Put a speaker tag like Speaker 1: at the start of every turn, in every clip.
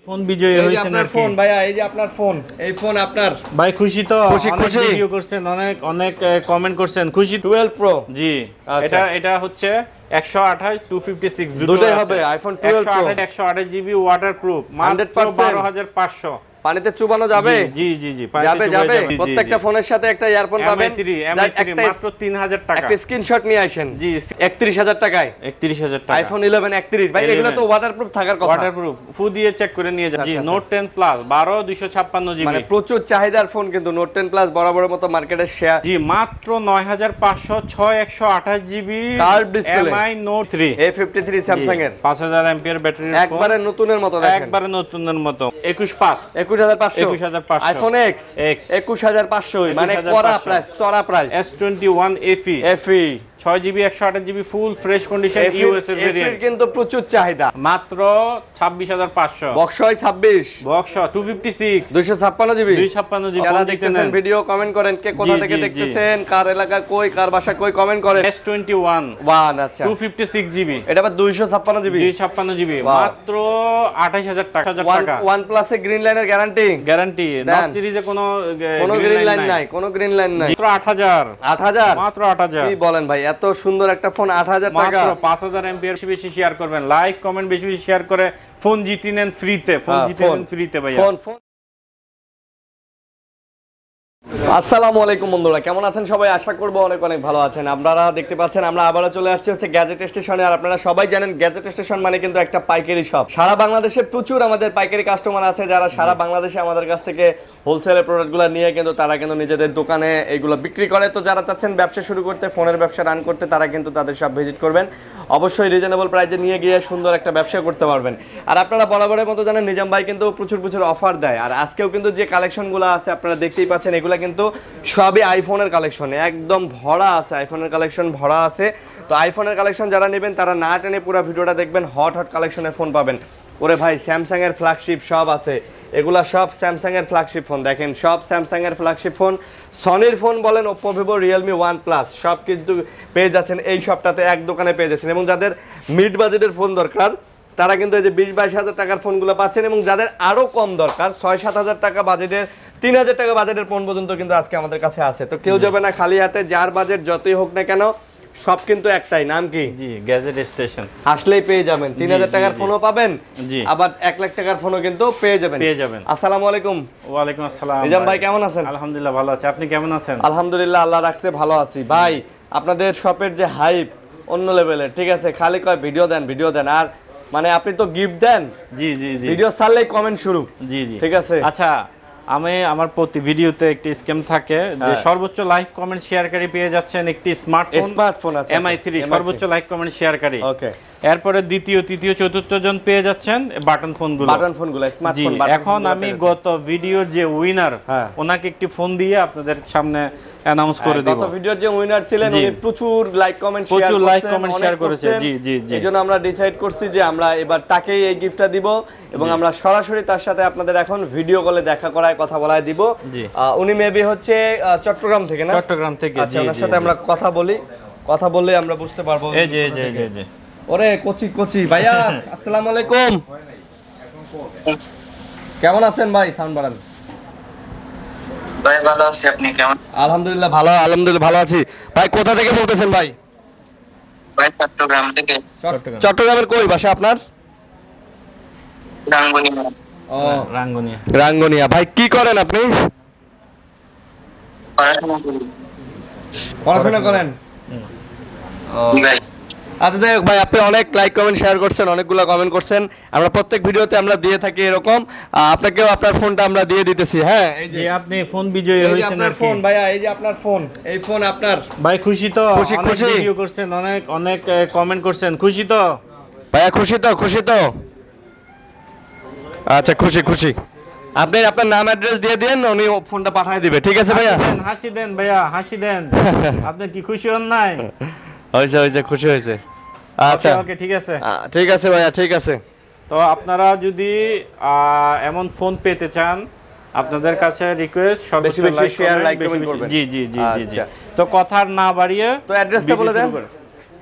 Speaker 1: Phone বিজয়ী হয়েছে নাকি?
Speaker 2: ফোন ভাইয়া, এই যে আপনার ফোন, এই ফোন আপনার।
Speaker 1: ভাই খুশি তো?
Speaker 2: খুশি
Speaker 1: অনেক ভিডিও করছেন, অনেক কমেন্ট করছেন, খুশি?
Speaker 2: 12 প্রো।
Speaker 1: জি, এটা হচ্ছে 128 256
Speaker 2: দুটোই হবে আইফোন 12 প্রো।
Speaker 1: 128 জিবি ওয়াটারপ্রুফ, মাত্র 12500।
Speaker 2: পানিতে চুবানো যাবে?
Speaker 1: জি জি জি,
Speaker 2: যাবে। প্রত্যেকটা ফোনের সাথে একটা ইয়ারফোন পাবেন।
Speaker 1: MI3 মাত্র 3000 টাকা।
Speaker 2: একটা স্ক্রিনশট নিয়ে আসেন।
Speaker 1: জি,
Speaker 2: 31000 টাকায়।
Speaker 1: 31000 টাকা
Speaker 2: আইফোন 11 31 ভাই, এগুলো তো ওয়াটারপ্রুফ থাকার কথা।
Speaker 1: ওয়াটারপ্রুফ, ফু দিয়ে চেক করে নিয়ে যান। জি, নোট 10 প্লাস 12 256 জিবি,
Speaker 2: মানে প্রচুর চাহিদার ফোন কিন্তু নোট 10 প্লাস বরাবরের মতো মার্কেটের শেয়ার।
Speaker 1: জি, মাত্র 9500 128 GB
Speaker 2: curve display
Speaker 1: MI note 3
Speaker 2: A53 Samsung এর
Speaker 1: 5000 এম্পিয়ার ব্যাটারি,
Speaker 2: একবারে নতুনের মতো দেখেন,
Speaker 1: একবারে নতুনের মতো। 21500
Speaker 2: আইফোন X 21500, মানে চড়া price.
Speaker 1: S21 FE 6 GB 128 GB full fresh condition US এর ভেরিয়েন্ট,
Speaker 2: কিন্তু প্রচুর চাহিদা।
Speaker 1: মাত্র 26500।
Speaker 2: বক্সয় 26,
Speaker 1: বক্স 256
Speaker 2: 256 জিবি।
Speaker 1: 256 জিবি।
Speaker 2: যারা দেখতেছেন ভিডিও কমেন্ট করেন, কে কোথা থেকে দেখতেছেন, কার এলাকা কই, কার বাসা কই, কমেন্ট করেন।
Speaker 1: S21
Speaker 2: আচ্ছা
Speaker 1: 256 জিবি,
Speaker 2: এটা আবার 256 জিবি।
Speaker 1: 256 জিবি, মাত্র 28000 টাকা।
Speaker 2: OnePlus এর গ্রিন লাইনের
Speaker 1: গ্যারান্টি 10 সিরিজে কোনো
Speaker 2: গ্রিন লাইন নাই, কোনো গ্রিন লাইন নাই।
Speaker 1: মাত্র 8000 মাত্র 8000।
Speaker 2: কি বলেন ভাই, এত সুন্দর একটা ফোন 8000 টাকা।
Speaker 1: মাত্র 5000 এমপিআর। বেশি শেয়ার করবেন, লাইক কমেন্ট বেশি শেয়ার করে ফোন জিতে নেন ফ্রিতে, ভাইয়া। ফোন।
Speaker 2: আসসালামু আলাইকুম বন্ধুরা, কেমন আছেন সবাই? আশা করব অনেক ভালো আছেন। আপনারা দেখতে পাচ্ছেন আমরা আবারও চলে আসছি হচ্ছে গ্যাজেট স্টেশনে। আর আপনারা সবাই জানেন গ্যাজেট স্টেশন মানে কিন্তু একটা পাইকারি শপ। সারা বাংলাদেশে প্রচুর আমাদের পাইকারি কাস্টমার আছে, যারা সারা বাংলাদেশে আমাদের কাছ থেকে হোলসেলের প্রোডাক্টগুলো নিয়ে কিন্তু তারা কিন্তু নিজেদের দোকানে এগুলো বিক্রি করে। তো যারা চাচ্ছেন ব্যবসা শুরু করতে, ফোনের ব্যবসা রান করতে, তারা কিন্তু তাদের সব ভিজিট করবেন। অবশ্যই রিজনেবল প্রাইসে নিয়ে গিয়ে সুন্দর একটা ব্যবসা করতে পারবেন। আর আপনারা বরাবরের মতো জানেন নিজাম ভাই কিন্তু প্রচুর অফার দেয়। আর আজকেও কিন্তু যে কালেকশনগুলো আছে আপনারা দেখতেই পাচ্ছেন, এগুলো কিন্তু সবই আইফোনের কালেকশন, একদম ভরা আছে, আইফোনের কালেকশন ভরা আছে। তো আইফোনের কালেকশন যারা নেবেন তারা না টেনে পুরো ভিডিওটা দেখবেন, হট কালেকশনের ফোন পাবেন। ওরে ভাই, স্যামসাং এর ফ্ল্যাগশিপ সব আছে, এগুলা সব স্যামসাং এর ফ্ল্যাগশিপ ফোন। দেখেন সব স্যামসাং এর ফ্ল্যাগশিপ ফোন, সনির ফোন বলেন, ওপ্পো, ভিভো, রিয়েলমি, OnePlus সব কিন্তু পেয়ে যাচ্ছেন এই সপ্তাহে এক দোকানে পেয়ে যাচ্ছেন। এবং যাদের মিড বাজেটের ফোন দরকার তারা কিন্তু এই যে 20-22 হাজার টাকার ফোনগুলো পাচ্ছেন। এবং যাদের আরো কম দরকার 6-7 হাজার টাকা বাজেটের, 3000 টাকা বাজেটের ফোন পর্যন্ত কিন্তু আজকে আমাদের কাছে আছে। তো কেউ যাবে না খালি হাতে, যার বাজেট যতই হোক না কেন সব কিন্তু একটাই, নাম কি?
Speaker 1: জি, গ্যাজেট স্টেশন।
Speaker 2: আসলেই পেয়ে যাবেন, 3000 টাকার ফোনও পাবেন, আবার 1 লাখ টাকার ফোনও কিন্তু পেয়ে যাবেন। আসসালামু আলাইকুম।
Speaker 1: ওয়ালাইকুম আসসালাম।
Speaker 2: নিজাম ভাই কেমন আছেন?
Speaker 1: আলহামদুলিল্লাহ ভালো আছি, আপনি কেমন আছেন?
Speaker 2: আলহামদুলিল্লাহ, আল্লাহ রাখছে ভালো আছি। ভাই আপনাদের শপের যে হাইপ অন্য লেভেলের, ঠিক আছে, খালি কয় ভিডিও দেন, আর মানে আপনি তো গিফট দেন।
Speaker 1: জি,
Speaker 2: ভিডিও ছাড়লেই কমেন্ট শুরু। জি, ঠিক আছে।
Speaker 1: আচ্ছা, আমি আমার প্রতি ভিডিওতে একটি স্কিম থাকে যে সর্বোচ্চ লাইক কমেন্ট শেয়ারকারী পেয়ে যাচ্ছেন একটি স্মার্টফোন আছে MI3, সর্বোচ্চ লাইক কমেন্ট শেয়ারকারী। ওকে, এরপরে দ্বিতীয়, তৃতীয়, চতুর্থ জন পেয়ে যাচ্ছেন বাটন ফোনগুলো, স্মার্টফোন। এখন আমি গত ভিডিওর যে উইনার, ওনাকে একটি ফোন দিয়ে আপনাদের সামনে অ্যানাউন্স করে দিব।
Speaker 2: গত ভিডিওর যে উইনার ছিলেন উনি প্রচুর লাইক কমেন্ট শেয়ার করেছেন। জি, এইজন্য আমরা ডিসাইড করছি যে আমরা এবার তাকেই এই গিফটটা দিব এবং আমরা সরাসরি তার সাথে আপনাদের এখন ভিডিও কলে দেখা করায় কথা বলায় দিব। উনি মেবি হচ্ছে চট্টগ্রাম থেকে, না?
Speaker 1: চট্টগ্রাম থেকে।
Speaker 2: জি, ওনার সাথে আমরা কথা বললে আমরা বুঝতে পারবো।
Speaker 1: এই যে
Speaker 2: ওরে কচি ভাইয়া, আসসালামু আলাইকুম। কেমন আছেন ভাই? সাউন্ড বাড়ান।
Speaker 3: ভাই ভালো আছি, আপনি কেমন?
Speaker 2: আলহামদুলিল্লাহ ভালো আছি। ভাই কোথা থেকে বলতেছেন ভাই?
Speaker 3: ভাই চট্টগ্রাম থেকে।
Speaker 2: চট্টগ্রামের কই বাসা আপনার?
Speaker 3: রাঙ্গুনিয়া।
Speaker 2: ও, রাঙ্গুনিয়া। ভাই কি করেন আপনি? পড়াশোনা করেন?
Speaker 3: ভাই
Speaker 2: আচ্ছা, যাই হোক ভাই, আপনি অনেক লাইক কমেন্ট শেয়ার করছেন, অনেকগুলো কমেন্ট করছেন, আমরা প্রত্যেক ভিডিওতে আমরা দিয়ে থাকি এরকম। আপনাকেও আপনার ফোনটা আমরা দিয়ে দিতেছি। হ্যাঁ, এই যে আপনি ফোন বিজয়ী হয়েছেন নাকি? ফোন ভাইয়া, এই যে আপনার ফোন, এই ফোন আপনার।
Speaker 1: ভাই খুশি তো? খুশি ভিডিও করছেন, অনেক কমেন্ট করছেন, খুশি তো
Speaker 2: ভাইয়া? খুশি তো। আচ্ছা, খুশি। আপনি আপনার নাম অ্যাড্রেস দিয়ে দেন, উনি ফোনটা পাঠিয়ে দিবে। ঠিক আছে ভাইয়া?
Speaker 1: হাসি দেন ভাইয়া, হাসি দেন। আপনি কি খুশি হন নাই?
Speaker 2: হয়েছে, খুশি হয়েছে। আচ্ছা,
Speaker 1: ওকে, ঠিক আছে
Speaker 2: ভাইয়া, ঠিক আছে।
Speaker 1: তো আপনারা যদি এমন ফোন পেতে চান, আপনাদের কাছে রিকোয়েস্ট সর্বোচ্চ লাইক কমেন্ট করবেন। জি। তো কথা না বাড়িয়ে তো অ্যাড্রেসটা বলে দেন।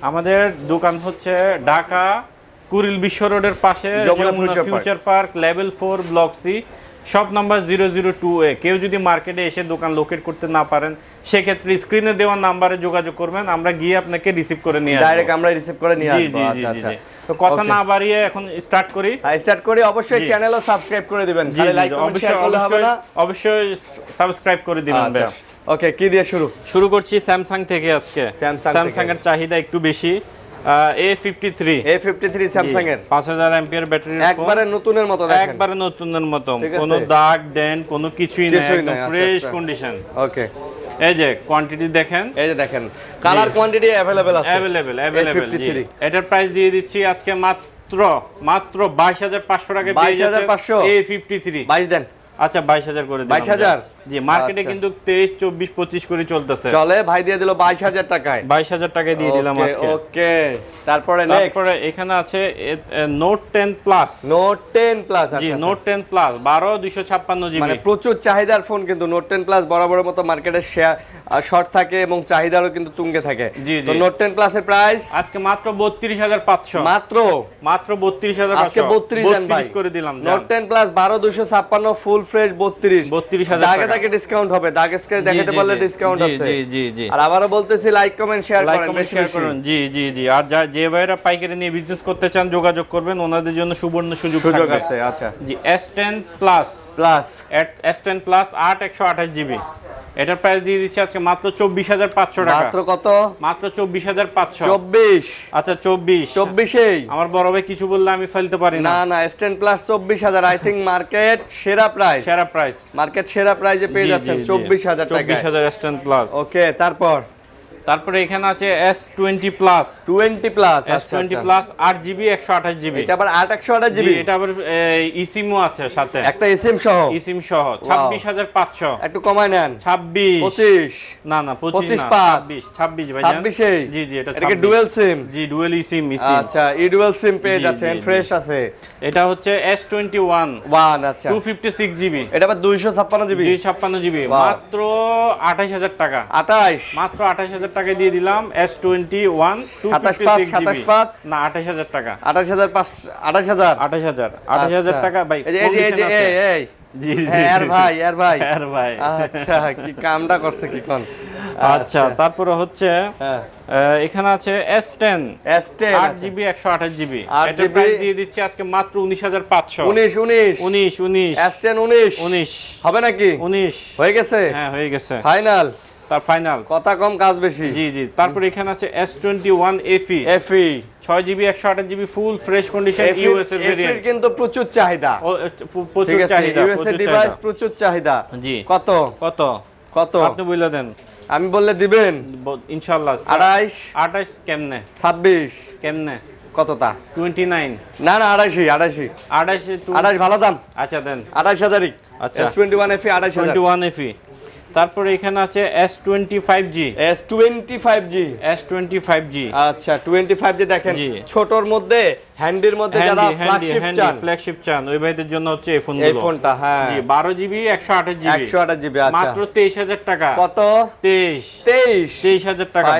Speaker 1: আমাদের দোকান হচ্ছে ঢাকা কুরিল বিশ্ব রোডের পাশে Jamuna future park level 4 block C shop number 002A। কেউ যদি মার্কেটে এসে দোকান লোকেট করতে না পারেন সেক্ষেত্রে স্ক্রিনে দেওয়া নাম্বারে যোগাযোগ করবেন, আমরা গিয়ে আপনাকে রিসিভ করে নিয়ে আসব।
Speaker 2: ডাইরেক্ট আমরা রিসিভ করে নিয়ে আসব। আচ্ছা আচ্ছা,
Speaker 1: তো কথা না বাড়িয়ে এখন স্টার্ট করি।
Speaker 2: স্টার্ট করি। অবশ্যই চ্যানেলও সাবস্ক্রাইব করে দিবেন, খালি লাইক কমেন্ট শেয়ার করলে হবে না,
Speaker 1: অবশ্যই সাবস্ক্রাইব করে দিবেন ভাই।
Speaker 2: ওকে, কি দিয়ে শুরু
Speaker 1: করছি স্যামসাং থেকে। আজকে স্যামসাং এর চাহিদা একটু বেশি। A53
Speaker 2: স্যামসাং এর
Speaker 1: 5000 এম্পিয়ার ব্যাটারি,
Speaker 2: একবারে নতুনের মতো দেখেন,
Speaker 1: একবারে নতুনের মতো, কোনো দাগ ডেন্ট কোনো কিছুই নাই, একদম ফ্রেশ কন্ডিশন।
Speaker 2: ওকে,
Speaker 1: এই যে কোয়ান্টিটি দেখেন,
Speaker 2: এই যে দেখেন কালার কোয়ান্টিটি अवेलेबल আছে,
Speaker 1: अवेलेबल জি। এটার প্রাইস দিয়ে দিচ্ছি আজকে মাত্র 22500 টাকায় পেয়ে যাচ্ছেন A53।
Speaker 2: 22 দেন।
Speaker 1: আচ্ছা 22000 করে দিলাম।
Speaker 2: 22000
Speaker 1: জি, মার্কেটে কিন্তু 23 24 25 করে চলতেছে।
Speaker 2: চলে ভাই দিয়ে দিল 22000 টাকায়,
Speaker 1: 22000 টাকায় দিয়ে দিলাম আজকে।
Speaker 2: ওকে, তারপরে
Speaker 1: এখানে আছে নোট 10 প্লাস।
Speaker 2: নোট 10 প্লাস,
Speaker 1: জি নোট 10 প্লাস 12256 জিবি,
Speaker 2: মানে প্রচুর চাহিদার ফোন কিন্তু নোট 10 প্লাস বরাবরের মতো মার্কেটে শর্ট থাকে এবং চাহিদারও কিন্তু তুঙ্গে থাকে। তো নোট 10 প্লাস এর প্রাইস
Speaker 1: আজকে মাত্র 32500,
Speaker 2: মাত্র
Speaker 1: 32500
Speaker 2: আজকে 32
Speaker 1: করে দিলাম।
Speaker 2: নোট 10 প্লাস 12256 ফুল ফ্রেশ 32000
Speaker 1: টাকা।
Speaker 2: দাগে ডিসকাউন্ট হবে, দাগে স্কেচ দেখাতে পারলে ডিসকাউন্ট আছে।
Speaker 1: জি।
Speaker 2: আর আবারও বলতেছি লাইক কমেন্ট শেয়ার করেন।
Speaker 1: জি। আর যে ভাইরা পাইকারি নিয়ে বিজনেস করতে চান যোগাযোগ করবেন, ওনাদের জন্য সুবর্ণ সুযোগ
Speaker 2: আছে। আচ্ছা
Speaker 1: জি, S10 প্লাস 8 জিবি, এটার প্রাইস দিয়ে দিচ্ছি আজকে মাত্র 24500 টাকা।
Speaker 2: মাত্র কত?
Speaker 1: মাত্র 24500।
Speaker 2: 24।
Speaker 1: আচ্ছা 24 আমার বড় ভাই কিছু বললে আমি ফেলতে পারি না।
Speaker 2: না S10 plus 24000, I thing market সেরা প্রাইস, মার্কেট সেরা প্রাইসে পেয়ে যাচ্ছেন 24000 টাকা।
Speaker 1: 24000 S10 প্লাস।
Speaker 2: ওকে, তারপরে
Speaker 1: এখানে আছে S20 plus.
Speaker 2: 20 plus,
Speaker 1: S20 plus 8 GB 128 GB.
Speaker 2: এটা আবার 128 জিবি,
Speaker 1: এটা আবার eSIM-ও আছে সাথে,
Speaker 2: একটা eSIM সহ
Speaker 1: 26500।
Speaker 2: একটু কমায় নেন,
Speaker 1: 26
Speaker 2: 25
Speaker 1: না 25 না 26 ভাই।
Speaker 2: 26
Speaker 1: জি এটা
Speaker 2: কি ডুয়াল সিম?
Speaker 1: জি ডুয়াল eSIM।
Speaker 2: আচ্ছা, ডুয়াল সিম পেয়ে যাচ্ছেন, ফ্রেশ আছে।
Speaker 1: এটা হচ্ছে S21
Speaker 2: আচ্ছা
Speaker 1: 256 জিবি,
Speaker 2: এটা আবার 256 জিবি,
Speaker 1: 256 জিবি, মাত্র 28000 টাকা। মাত্র 28000 টাকা দিয়ে দিলাম S21 256 জিবি। না 28000 টাকা, 28000 টাকা ভাই।
Speaker 2: এই জি এর ভাই আচ্ছা, কি কামটা করছে কি কোন?
Speaker 1: আচ্ছা, তারপরে হচ্ছে এখানে আছে S10 8 জিবি 128 জিবি, এটা প্রাইস দিয়ে দিচ্ছি আজকে মাত্র 19500। 19
Speaker 2: S10 19 হবে নাকি?
Speaker 1: 19
Speaker 2: হয়ে গেছে?
Speaker 1: হ্যাঁ হয়ে গেছে,
Speaker 2: ফাইনাল। কথা কম কাজ বেশি।
Speaker 1: জি। তারপর এখানে আছে S21 FE 6 GB 128 GB full fresh condition US এর ভেরিয়েন্ট,
Speaker 2: কিন্তু প্রচুর চাহিদা,
Speaker 1: প্রচুর চাহিদা,
Speaker 2: ইউএস এর ডিভাইস প্রচুর চাহিদা।
Speaker 1: জি, কত আপনি বলে দেন,
Speaker 2: আমি বললে দিবেন
Speaker 1: ইনশাআল্লাহ। 28 কেমনে? 26 কেমনে? কতটা? 29
Speaker 2: না 28 ভালো দাম।
Speaker 1: আচ্ছা দেন
Speaker 2: 28000।
Speaker 1: আচ্ছা
Speaker 2: S21 FE
Speaker 1: 21 FE। তারপরে এখানে আছে S25G।
Speaker 2: আচ্ছা 25G দেখেন, ছোটর মধ্যে হ্যান্ডির মধ্যে যারা
Speaker 1: ফ্ল্যাগশিপ চান ওই ভাইদের জন্য হচ্ছে এই ফোনটা। হ্যাঁ জি, 12 জিবি 128 জিবি। আচ্ছা মাত্র 23000 টাকা। কত? 23000 টাকা।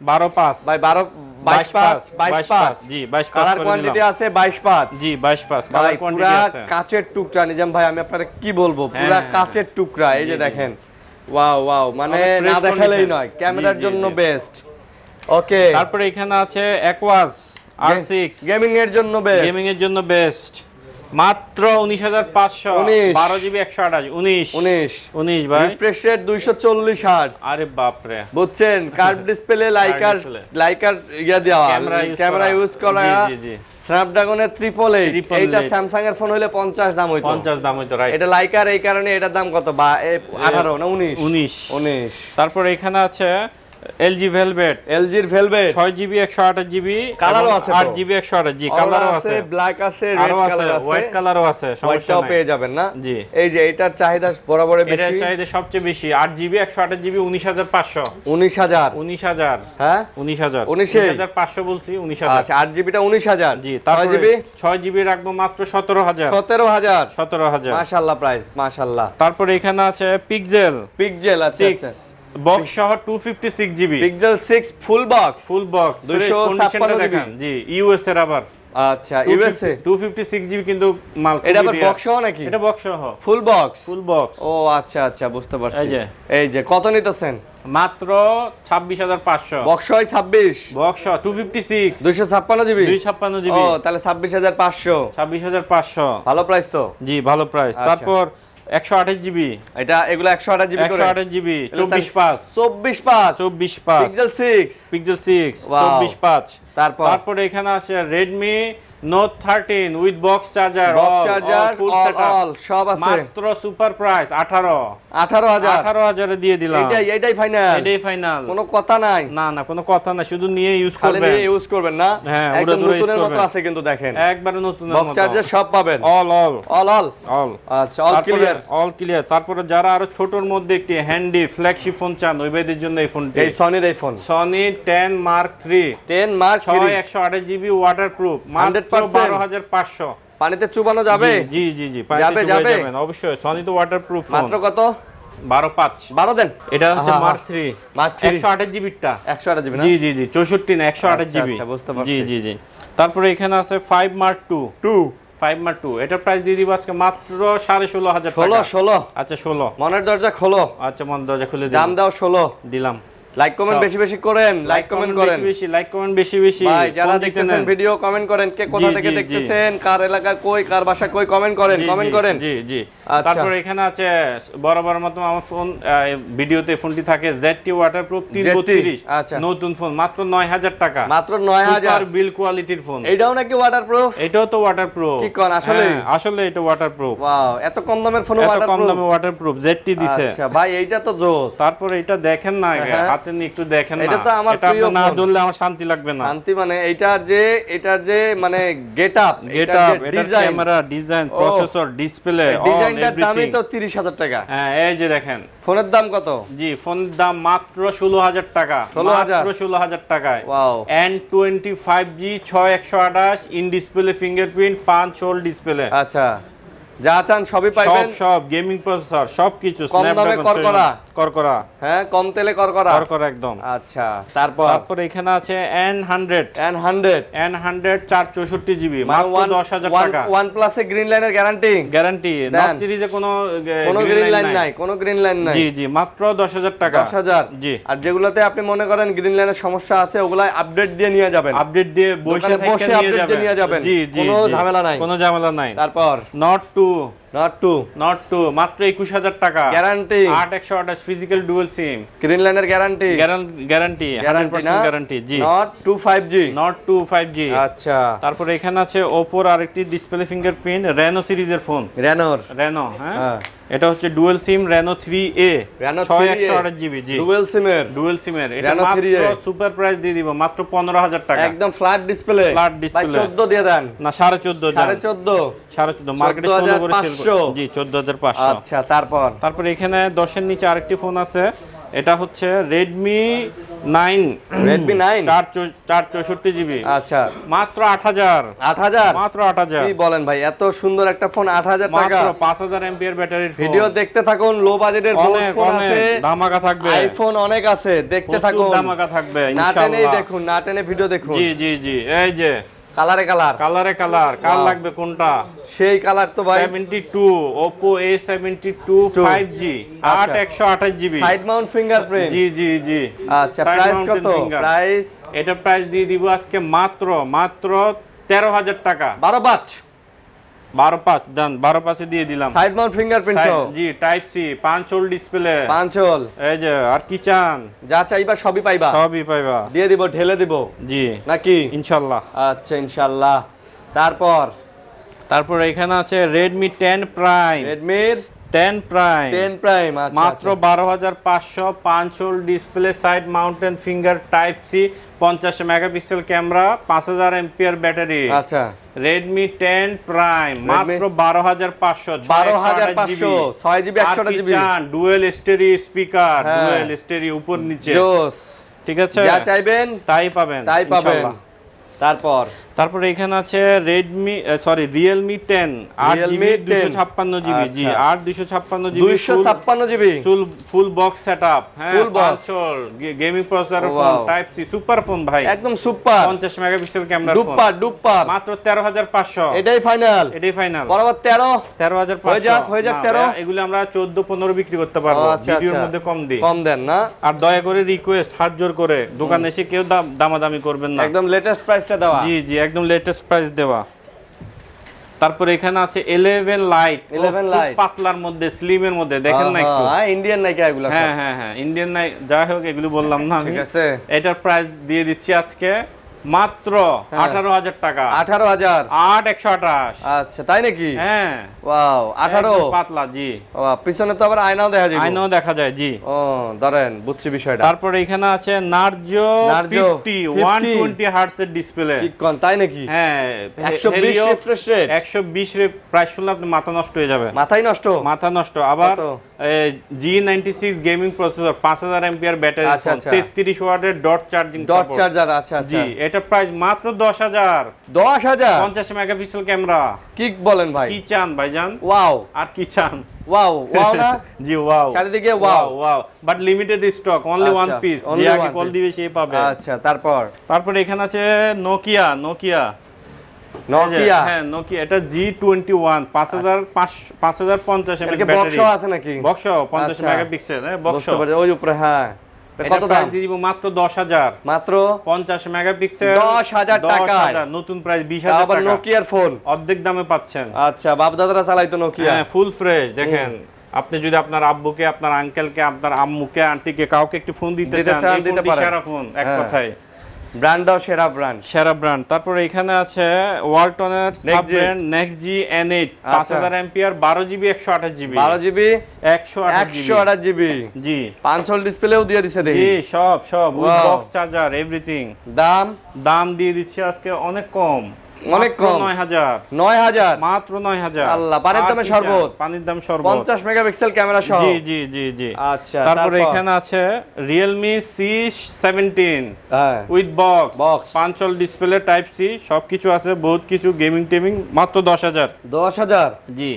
Speaker 1: 12.5 ভাই, 22.5 জি 22.5
Speaker 2: কালার কোয়ান্টিটি আছে 22.5
Speaker 1: জি 22.5 কালার কোয়ান্টিটি আছে।
Speaker 2: কাচের টুকরা নিজাম ভাই, আমি আপনাদের কি বলবো, পুরো কাচের টুকরা। এই যে দেখেন, ওয়াও মানে না দেখালেই নয়, ক্যামেরার জন্য বেস্ট। ওকে,
Speaker 1: তারপরে এখানে আছে Aquas R6
Speaker 2: গেমিং এর জন্য বেস্ট।
Speaker 1: মাত্র 19500, 12 জিবি 128 19 ভাই,
Speaker 2: রিফ্রেশ রেট 240 হার্টজ।
Speaker 1: আরে বাপ রে,
Speaker 2: বুঝছেন? কার্ভ ডিসপ্লে, লাইকার ইয়া দেওয়া, ক্যামেরা ইউজ করা। জি স্ন্যাপড্রাগনের 888। এইটা স্যামসাং এর ফোন হইলে 50 দাম হইতো, রাইট। এটা লাইকার, এই কারণে এটার দাম কত? 18 না 19।
Speaker 1: তারপর এখানে আছে LG Velvet 6 জিবি 128 জিবি,
Speaker 2: কালারও আছে,
Speaker 1: 8 জিবি 128 জি, কালারও আছে,
Speaker 2: ব্ল্যাক আছে, রেড কালার আছে,
Speaker 1: হোয়াইট কালারও আছে,
Speaker 2: সমস্যা নাই, পেয়ে যাবেন না? জি, এই যে এটার চাহিদা বরাবর বেশি,
Speaker 1: এটার চাহিদা সবচেয়ে বেশি। 8 জিবি 128 জিবি 19500।
Speaker 2: 19000 হ্যাঁ
Speaker 1: 19500 বলছি, 19000।
Speaker 2: আচ্ছা 8 জিবিটা 19000
Speaker 1: জি। তারপর 6 জিবি রাখবো মাত্র 17000।
Speaker 2: মাশাআল্লাহ, প্রাইস মাশাআল্লাহ।
Speaker 1: তারপর এখানে আছে পিক্সেল
Speaker 2: আচ্ছা
Speaker 1: বক্স সহ 256 জিবি,
Speaker 2: পিক্সেল 6 ফুল বক্স
Speaker 1: 256 দেখেন জি, ইউএস এর আবার
Speaker 2: আচ্ছা ইউএসএ
Speaker 1: 256 জিবি কিন্তু মাল
Speaker 2: এটা আবার বক্স সহ নাকি?
Speaker 1: এটা বক্স সহ
Speaker 2: ফুল বক্স।
Speaker 1: Full box.
Speaker 2: ও আচ্ছা আচ্ছা বুঝতে পারছি।
Speaker 1: এই যে
Speaker 2: কত নিতেছেন?
Speaker 1: মাত্র 26500।
Speaker 2: বক্স হয় 26,
Speaker 1: বক্স 256
Speaker 2: 256 জিবি।
Speaker 1: 256 জিবি।
Speaker 2: ও তাহলে 26500।
Speaker 1: 26500
Speaker 2: ভালো প্রাইস তো।
Speaker 1: জি ভালো প্রাইস। তারপর 128 জিবি।
Speaker 2: এগুলো 128 জিবি করে।
Speaker 1: 128 জিবি 24/5
Speaker 2: 24/5
Speaker 1: 24/5
Speaker 2: পিক্সেল 6
Speaker 1: পিক্সেল 6 24/5।
Speaker 2: তারপর
Speaker 1: এখানে আছে Redmi Note 13 with box charger, full
Speaker 2: all সব আছে।
Speaker 1: মাত্র সুপার প্রাইস
Speaker 2: 18000
Speaker 1: এ দিয়ে দিলাম।
Speaker 2: এটাই ফাইনাল।
Speaker 1: এটাই ফাইনাল।
Speaker 2: কোনো কথা নাই।
Speaker 1: না কোনো কথা না, শুধু নিয়ে ইউজ করবেন।
Speaker 2: খালি নিয়ে ইউজ করবেন না।
Speaker 1: হ্যাঁ,
Speaker 2: একদম নতুনের মতো আছে কিন্তু দেখেন।
Speaker 1: একবারে নতুনের মতো।
Speaker 2: বক্স চার্জার সব পাবেন।
Speaker 1: অল
Speaker 2: আচ্ছা অল ক্লিয়ার।
Speaker 1: All clear. তারপরে যারা আরো ছোটর মধ্যে একটি হ্যান্ডি ফ্ল্যাগশিপ ফোন চান, ওই ভাইদের জন্য এই ফোনটি।
Speaker 2: এই সনির এই phone
Speaker 1: Sony 10 Mark 3 128 GB waterproof, মাত্র 12500।
Speaker 2: পানিতে চুবানো যাবে?
Speaker 1: জি পানিতে যাবেন অবশ্যই। সনি তো ওয়াটারপ্রুফ ফোন।
Speaker 2: মাত্র কত?
Speaker 1: 12 দেন। এটা হচ্ছে মার্ক 3 128 জিবিটা।
Speaker 2: 128 জিবি না?
Speaker 1: জি 64 না 128 জিবি।
Speaker 2: আচ্ছা বুঝতে পারছি।
Speaker 1: জি। তারপরে এখানে আছে 5 Mark 2 5 Mark 2। এটা প্রাইস দিয়ে দিব আজকে মাত্র 16500 টাকা।
Speaker 2: 16
Speaker 1: আচ্ছা 16।
Speaker 2: মনের দরজা খোলো।
Speaker 1: আচ্ছা মন দরজা খুলে দিলাম।
Speaker 2: দাম দাও 16
Speaker 1: দিলাম।
Speaker 2: লাইক কমেন্ট বেশি করেন। লাইক কমেন্ট করেন
Speaker 1: লাইক কমেন্ট বেশি
Speaker 2: ভাই, যারা দেখতেছেন ভিডিও কমেন্ট করেন। কে কোথা থেকে দেখতেছেন, কার এলাকা কই, কার বাসা কই, কমেন্ট করেন।
Speaker 1: জি। তারপর এখানে আছে বরাবর মতো আমার ফোন ভিডিওতে ফোনটি থাকে ZT ওয়াটারপ্রুফ 332।
Speaker 2: আচ্ছা
Speaker 1: নতুন ফোন মাত্র 9000 টাকা।
Speaker 2: মাত্র 9000।
Speaker 1: সুপার বিল কোয়ালিটির ফোন।
Speaker 2: এটাও নাকি ওয়াটারপ্রুফ?
Speaker 1: এটাও তো ওয়াটারপ্রুফ।
Speaker 2: কি কোন আসলে?
Speaker 1: আসলে এটা ওয়াটারপ্রুফ।
Speaker 2: ওয়াও, এত কম দামের ফোন ওয়াটারপ্রুফ?
Speaker 1: এত কম দামে ওয়াটারপ্রুফ ZT দিছে।
Speaker 2: আচ্ছা ভাই, এইটা তো জোস।
Speaker 1: তারপর এটা দেখেন না, হাতে নিয়ে একটু দেখেন।
Speaker 2: এটা তো আমার প্রিয় ফোন।
Speaker 1: না ধরলে আমার শান্তি লাগবে না।
Speaker 2: শান্তি মানে এটার যে মানে গেটআপ,
Speaker 1: এটার ক্যামেরা, ডিজাইন, প্রসেসর, ডিসপ্লে,
Speaker 2: ডিজাইনটার দামই তো 30000 টাকা।
Speaker 1: হ্যাঁ, এই যে দেখেন।
Speaker 2: ফোনের দাম কত?
Speaker 1: জি, ফোনের দাম মাত্র 16000 টাকা। মাত্র 16000 টাকায়।
Speaker 2: Wow.
Speaker 1: N25G 6128 in display fingerprint, 5 hole display.
Speaker 2: আচ্ছা, যা চান সবই পাবেন।
Speaker 1: সব গেমিং প্রসেসর সবকিছু।
Speaker 2: কম দামে
Speaker 1: করকরা।
Speaker 2: হ্যাঁ, কম তেলে করকরা
Speaker 1: একদম।
Speaker 2: আচ্ছা, তারপর
Speaker 1: এখানে আছে N100 464 জিবি, মাত্র 10000 টাকা।
Speaker 2: OnePlus এ গ্রিন লাইনের গ্যারান্টি
Speaker 1: নট সিরিজে কোনো
Speaker 2: গ্রিন লাইন নাই।
Speaker 1: জি, মাত্র 10000 টাকা।
Speaker 2: 10000।
Speaker 1: জি।
Speaker 2: আর যেগুলোতে আপনি মনে করেন গ্রিন লাইনের সমস্যা আছে, ওগুলা আপডেট দিয়ে নিয়ে যাবেন।
Speaker 1: আপডেট দিয়ে বসে
Speaker 2: নিয়ে যাবেন।
Speaker 1: জি।
Speaker 2: কোনো ঝামেলা নাই।
Speaker 1: তারপর Note 2 মাত্র 21000 টাকা।
Speaker 2: Guarantee
Speaker 1: 8128 physical dual SIM.
Speaker 2: Green লাইনের গ্যারান্টি
Speaker 1: 100% গ্যারান্টি। জি।
Speaker 2: Note 2 5G।
Speaker 1: আচ্ছা। তারপর এখানে আছে Oppo আরেকটি ডিসপ্লে ফিঙ্গারপ্রিন্ট Reno সিরিজের ফোন। Reno, হ্যাঁ। এটা হচ্ছে dual SIM Reno 3A 6128 GB. জি, ডুয়াল সিমের। এটা মাত্র সুপার প্রাইস দিয়ে দিব মাত্র 15000 টাকা।
Speaker 2: একদম ফ্ল্যাট ডিসপ্লে। ভাই 14 দিয়ে দেন
Speaker 1: না, 14.5 মার্কেটে 16 করে সেল করে। জি, 14500।
Speaker 2: আচ্ছা, তারপর
Speaker 1: এখানে 10 এর নিচে আরেকটি ফোন আছে। এটা হচ্ছে Redmi 9 464 জিবি।
Speaker 2: আচ্ছা,
Speaker 1: মাত্র 8000 মাত্র 8000।
Speaker 2: কি বলেন ভাই, এত সুন্দর একটা ফোন 8000 টাকা।
Speaker 1: মাত্র 5000 এমপিআর ব্যাটারির ফোন।
Speaker 2: ভিডিও দেখতে থাকুন। লো বাজেটের ফোন আছে,
Speaker 1: ধামাকা থাকবে।
Speaker 2: আইফোন অনেক আছে, দেখতে থাকুন।
Speaker 1: ধামাকা থাকবে
Speaker 2: ইনশাআল্লাহ। না টেনে ভিডিও দেখুন।
Speaker 1: জি। এই যে
Speaker 2: কালার
Speaker 1: কার লাগবে কোনটা?
Speaker 2: সেই কালার তো ভাই।
Speaker 1: 72 Oppo A72 5G 8128 GB
Speaker 2: side mount fingerprint.
Speaker 1: জি।
Speaker 2: আচ্ছা, প্রাইস কত?
Speaker 1: এটা প্রাইস দিয়ে দিব আজকে মাত্র 13000 টাকা। 12.5 দেন, 12.5 দিয়ে দিলাম।
Speaker 2: সাইড মাউন্ট ফিঙ্গারপ্রিন্ট সহ।
Speaker 1: জি, type C 5 hole display.
Speaker 2: 5 hole.
Speaker 1: এই যে, আর কি চান?
Speaker 2: যা চাইবা সবই পাইবা। দিয়ে দিব, ঢেলে দিব।
Speaker 1: জি,
Speaker 2: নাকি?
Speaker 1: ইনশাআল্লাহ।
Speaker 2: আচ্ছা, ইনশাআল্লাহ। তারপর
Speaker 1: এখানে আছে Redmi 10 Prime। 10 Prime মাত্র 12500, 5 hole display, side mounted finger, type C, 50 megapixel camera, 5000 ampere battery.
Speaker 2: আচ্ছা,
Speaker 1: Redmi 10 Prime মাত্র 12500,
Speaker 2: 6GB 128GB।
Speaker 1: Dual stereo speaker, dual stereo উপর নিচে।
Speaker 2: জোস।
Speaker 1: ঠিক আছে,
Speaker 2: যা চাইবেন
Speaker 1: তাই পাবেন। তারপরে এখানে আছে Realme 10 8GB 256GB জি 256GB
Speaker 2: 256GB
Speaker 1: full box setup হ্যাঁ console gaming processor phone type C super phone ভাই
Speaker 2: একদম super
Speaker 1: 50 megapixel camera phone
Speaker 2: duper
Speaker 1: মাত্র 13500
Speaker 2: এটাই ফাইনাল
Speaker 1: বরাবর
Speaker 2: 13500 হয়ে যাক 13
Speaker 1: এগুলো আমরা 14 15 বিক্রি করতে পারবো ভিডিওর মধ্যে কম দেন
Speaker 2: না
Speaker 1: আর দয়া করে রিকোয়েস্ট হাত জোর করে দোকানে এসে কেউ দামাদামি করবেন না
Speaker 2: একদম লেটেস্ট প্রাইসটা দেওয়া
Speaker 1: জি একদম লেটেস্ট প্রাইস দেওয়া তারপরে এখানে আছে 11 লাইট পাতলার মধ্যে স্লিমের মধ্যে দেখেন না একটু
Speaker 2: ইন্ডিয়ান নাইকা এগুলো
Speaker 1: হ্যাঁ ইন্ডিয়ান নাই যাই হোক এগুলো বললাম না আমি ঠিক আছে এটার প্রাইস দিয়ে দিচ্ছি আজকে মাত্র 18000 টাকা
Speaker 2: 18000
Speaker 1: 8128
Speaker 2: আচ্ছা তাই নাকি
Speaker 1: হ্যাঁ
Speaker 2: ওয়াও 18
Speaker 1: পাতলা জি
Speaker 2: ওয়াও পিছনে তো আবার আয়নাও দেখা যায় জি ও ধরেন বুঝছি বিষয়টা
Speaker 1: তারপরে এখানে আছে নার্জো 50 120 হার্টজ এর ডিসপ্লে
Speaker 2: কি কোন তাই নাকি
Speaker 1: হ্যাঁ
Speaker 2: 120 রিফ্রেশ রেট
Speaker 1: 120 এর প্রাইস শুনলে আপনি মাথা নষ্ট হয়ে যাবে মাথা নষ্ট আবার G96 gaming processor 5000 ampere battery phone 33 ওয়াটের ডট চার্জার
Speaker 2: আচ্ছা
Speaker 1: জি এটা প্রাইস মাত্র 10000 50 মেগাপিক্সেল ক্যামেরা
Speaker 2: কি বলেন ভাই
Speaker 1: কি চান ভাইজান
Speaker 2: ওয়াও
Speaker 1: আর কি চান
Speaker 2: ওয়াও না
Speaker 1: জি ওয়াও
Speaker 2: চারিদিকে wow
Speaker 1: but limited stock only one piece যে আগে কল দিবে সেই পাবে
Speaker 2: আচ্ছা তারপর
Speaker 1: এখানে আছে নোকিয়া হ্যাঁ নোকিয়া এটা G21 5050 এমএএইচ ব্যাটারি
Speaker 2: বক্স আছে নাকি
Speaker 1: বক্স 50 মেগাপিক্সেল হ্যাঁ বক্স
Speaker 2: ওই উপরে হ্যাঁ
Speaker 1: কত দাম দিয়ে দিব মাত্র 10000
Speaker 2: মাত্র
Speaker 1: 50 মেগাপিক্সেল
Speaker 2: 10000 টাকা
Speaker 1: নতুন প্রাইস 20000 টাকা
Speaker 2: আবার নোকিয়ার ফোন
Speaker 1: অর্ধেক দামে পাচ্ছেন
Speaker 2: আচ্ছা বাপ দাদারা চালাইতো নোকিয়া
Speaker 1: হ্যাঁ ফুল ফ্রেশ দেখেন আপনি যদি আপনার আব্বুকে আপনার আঙ্কেলকে আপনার আম্মুকে আন্টিকে কাউকে একটু ফোন দিতে চান এই ফোনটি সেরা ফোন এক কথায়
Speaker 2: ব্র্যান্ডও সেরা ব্র্যান্ড
Speaker 1: তারপরে এখানে আছে ওয়ালটনের sub brand next G N8 5000 এমপিআর 12GB 128GB
Speaker 2: 128GB
Speaker 1: জি
Speaker 2: 5 ডিসপ্লেও দিয়ে দিছে দেখি
Speaker 1: জি সব উইথ বক্স চার্জার এভরিথিং দাম দিয়ে দিচ্ছি আজকে অনেক কম 9000 মাত্র 9000
Speaker 2: আল্লাহ পানির দাম শরবত 50 মেগাপিক্সেল ক্যামেরা সহ
Speaker 1: জি
Speaker 2: আচ্ছা
Speaker 1: তারপরে এখানে আছে Realme C17 with box 5 display type C সবকিছু আছে বহুত কিছু গেমিং মাত্র 10000 জি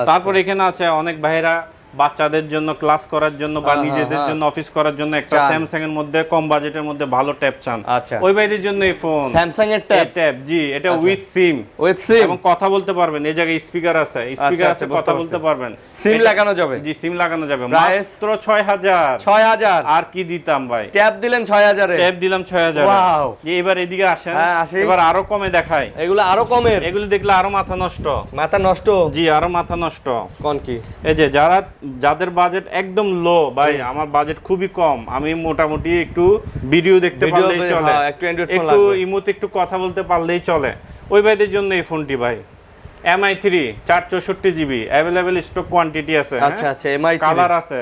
Speaker 1: তারপর এখানে আছে অনেক ভাইরা বাচ্চাদের জন্য ক্লাস করার জন্য বা নিজেদের জন্য অফিস করার জন্য একটা স্যামসাং এর মধ্যে কম বাজেটের মধ্যে ভালো ট্যাব চান ওই ভাইদের জন্য এই ফোন
Speaker 2: স্যামসাং এর ট্যাব
Speaker 1: জি এটা উইথ সিম এবং কথা বলতে পারবেন এই জায়গায় স্পিকার আছে কথা বলতে পারবেন
Speaker 2: সিম লাগানো যাবে
Speaker 1: জি সিম লাগানো যাবে মাত্র 6000 আর কি দিতাম ভাই
Speaker 2: ট্যাব দিলেন 6000 এ ট্যাব
Speaker 1: দিলাম 6000 ওয়াও এবার এদিকে আসেন এবার আরো কমে দেখাই
Speaker 2: এগুলো আরো কমের
Speaker 1: এগুলো দেখলে আরো মাথা নষ্ট জি আরো মাথা নষ্ট
Speaker 2: কোন কি
Speaker 1: এই যে যাদের বাজেট একদম লো ভাই আমার বাজেট খুবই কম আমি মোটামুটি একটু ভিডিও দেখতে পারলেই চলে একটু ইমোতে একটু কথা বলতে পারলেই চলে ওই ভাইদের জন্য এই ফোনটি ভাই MI3 464GB available stock quantity আছে
Speaker 2: আচ্ছা MI3
Speaker 1: কালার আছে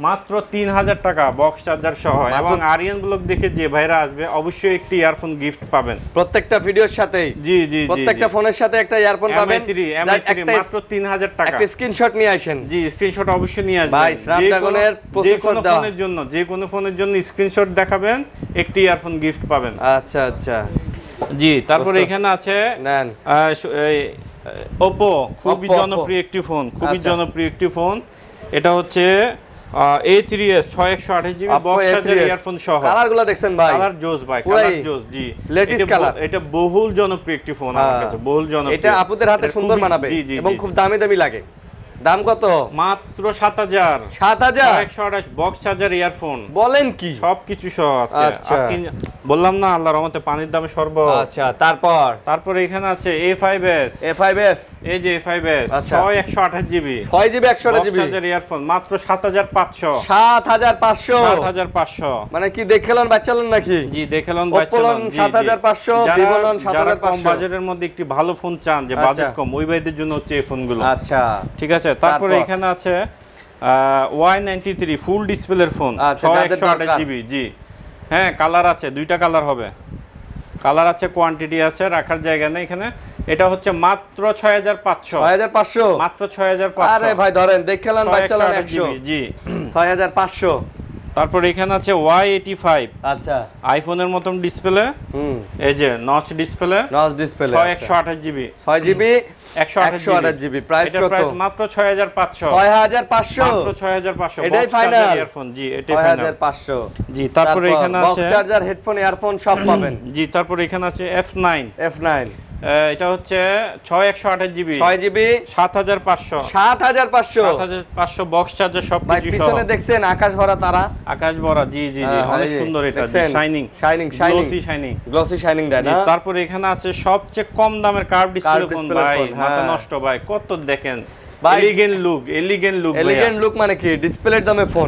Speaker 1: মাত্র 3000 টাকা বক্স চার্জার সহ এবং আরিয়ান ব্লগ দেখে যে ভাইরা আসবে অবশ্যই একটি ইয়ারফোন গিফট পাবেন
Speaker 2: প্রত্যেকটা ভিডিওর সাথেই জি প্রত্যেকটা ফোনের সাথে একটা ইয়ারফোন পাবেন
Speaker 1: MI3 মাত্র 3000 টাকা
Speaker 2: একটা স্ক্রিনশট নিয়ে আসেন
Speaker 1: জি স্ক্রিনশট অবশ্যই নিয়ে আসবেন
Speaker 2: ভাই স্ন্যাপড্রাগনের প্রসেসর দাও
Speaker 1: যে কোনো ফোনের জন্য স্ক্রিনশট দেখাবেন একটি ইয়ারফোন গিফট পাবেন
Speaker 2: আচ্ছা
Speaker 1: জি তারপরে এখানে আছে নেন Oppo খুবই জনপ্রিয় একটি ফোন এটা হচ্ছে A3s 6128GB box charger earphone সহ
Speaker 2: কালারগুলো দেখছেন ভাই
Speaker 1: কালার জোস ভাই কালার জোস জি
Speaker 2: লেটেস্ট কালার
Speaker 1: এটা বহুল জনপ্রিয় একটি ফোন আমার কাছে বহুল জনপ্রিয়
Speaker 2: এটা আপুদের হাতে সুন্দর মানাবে এবং খুব দামি লাগে দাম কত
Speaker 1: মাত্র 7000 128 বক্স চার্জার ইয়ারফোন
Speaker 2: বলেন কি
Speaker 1: সবকিছু সহ আজকে বললাম না আল্লাহর রহমতে পানির দামে শরবত
Speaker 2: আচ্ছা তারপর
Speaker 1: এখানে আছে A5s এই যে A5s 6128GB
Speaker 2: 128GB
Speaker 1: charger earphone মাত্র 7500
Speaker 2: মানে কি দেখলেন বাচ্চালেন নাকি
Speaker 1: জি দেখলেন বাচ্চালেন
Speaker 2: 7500 বিবলন 7500
Speaker 1: কম বাজেটের মধ্যে একটি ভালো ফোন চান যে বাজেট কম ওই ভাইদের জন্য হচ্ছে এই ফোনগুলো
Speaker 2: আচ্ছা
Speaker 1: ঠিক আছে তারপরে এখানে আছে Y93 ফুল ডিসপ্লের ফোন 6128GB জি হ্যাঁ কালার আছে দুইটা কালার হবে কালার আছে কোয়ান্টিটি আছে রাখার জায়গা নেই এখানে এটা হচ্ছে মাত্র 6500 মাত্র 6500
Speaker 2: আরে ভাই ধরেন দেখলেন বাচ্চালেন 100
Speaker 1: জি
Speaker 2: 6500
Speaker 1: তারপর এখানে আছে Y85।
Speaker 2: আচ্ছা,
Speaker 1: আইফোনের মতন ডিসপ্লে, এই যে notch display, 6128 GB,
Speaker 2: 6 GB
Speaker 1: 128
Speaker 2: GB. Price কত?
Speaker 1: প্রাইস মাত্র 6500।
Speaker 2: 6500
Speaker 1: মাত্র 6500।
Speaker 2: এটাই ফাইনাল
Speaker 1: ইয়ারফোন, জি এটাই ফাইনাল
Speaker 2: 6500।
Speaker 1: জি, তারপর এখানে আছে
Speaker 2: বক্স চার্জার, হেডফোন, ইয়ারফোন সব পাবেন।
Speaker 1: জি, তারপর এখানে আছে F9। এটা হচ্ছে 6128 জিবি,
Speaker 2: 6 জিবি
Speaker 1: 7500।
Speaker 2: 7500
Speaker 1: বক্স চার্জার সব
Speaker 2: ভাই,
Speaker 1: কিছু সহ।
Speaker 2: পিছনে দেখছেন আকাশ ভরা তারা,
Speaker 1: আকাশ ভরা, জি জি জি, অনেক সুন্দর এটা, শাইনিং গ্লসি শাইনিং দেয় না। তারপর এখানে আছে সবচেয়ে কম দামের কার্ভ ডিসপ্লে ফোন ভাই, মাথা নষ্ট ভাই, কত দেখেন এলিগেন্ট লুক
Speaker 2: মানে কি ডিসপ্লের দামে ফোন।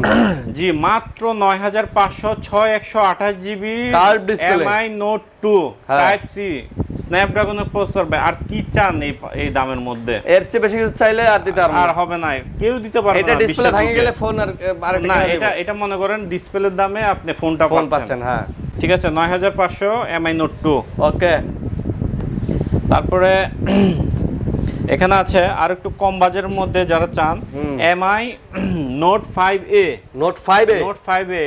Speaker 1: জি, মাত্র 9500, 6128 GB
Speaker 2: curve display,
Speaker 1: MI Note 2 type C স্ন্যাপড্রাগনের প্রসেসর ভাই, আর কি চান এই দামের মধ্যে?
Speaker 2: এর চেয়ে বেশি কিছু চাইলে আর দিতে পারবো না,
Speaker 1: আর হবে না, কেউ দিতে পারবে না।
Speaker 2: এটা ডিসপ্লে ভেঙে গেলে ফোন আর
Speaker 1: না, এটা মনে করেন ডিসপ্লের দামে আপনি ফোনটা পাচ্ছেন।
Speaker 2: হ্যাঁ,
Speaker 1: ঠিক আছে, 9500 MI Note 2।
Speaker 2: ওকে,
Speaker 1: তারপরে এখানে আছে আর একটু কম বাজেটের মধ্যে যারা চান, MI Note 5A।